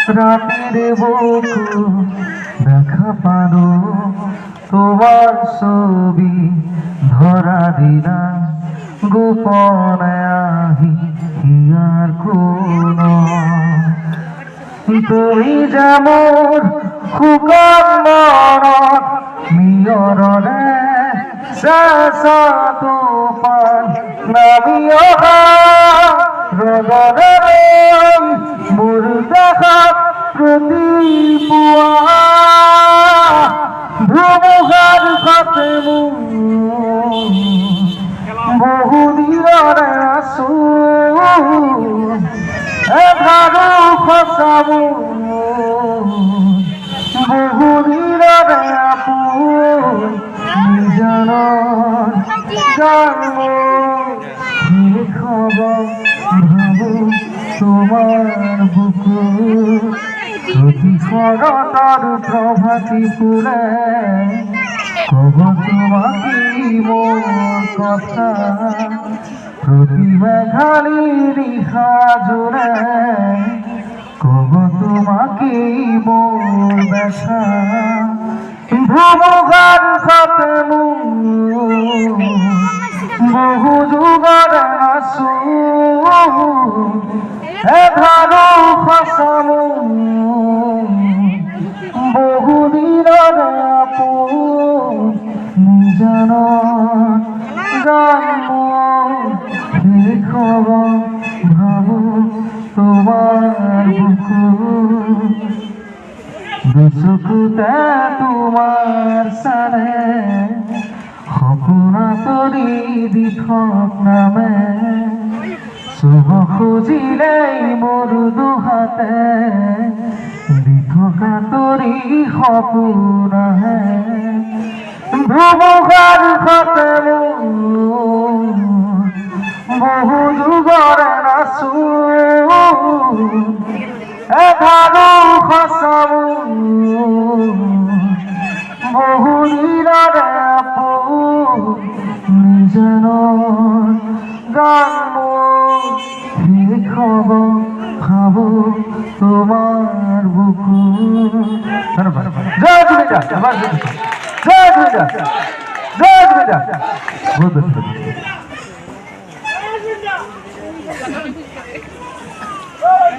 রাতের বুকু দেখা পারো তোমার ছবি ধরা দিলা গোপনে আহি হিয়ার কোন তুমি যেমন শুকান মনত মিয়ৰৰে চেঁচা তুফান নামি অহা ৰগৰে মোৰ দেখাত প্ৰতিপুৱা ধুমুহাৰ সতে বহু দিনৰে আছো এধাৰো সঁচাবো বহু দিনৰে আপোন নিজানৰ জন্ম খবৰ ভাবো তোমার বুকু প্রতিফলতার প্রভাতি ফুলে কব তোমাকে মোর কথা প্রতিভাখালি রিহা জোড়ে কব তোমাকে মোর ব্যথা ধুমুহার সাথে বহু যুগর আসু এধাৰো সঁচামো বহু দিনৰে আপোন নিজানৰ জন্ম শেষ হ'ব ভাবো তোমাৰ বুকু দুচকুতে তোমাৰ চালে সপোনা তৰি দিঠক নামে শুভ খুঁজিলেই মোৰ দুহাতে দি থকা তৰি সপোন আহে ধুমুহাৰ সতে বহু যুগৰে নাচো এধাৰো সঁচাবো বহু দিনৰে আপোন নিজানৰ জন্ম শেষ হ'ব ভাবো তোমার বুকু জয় জয় জয় জয় জয় জয়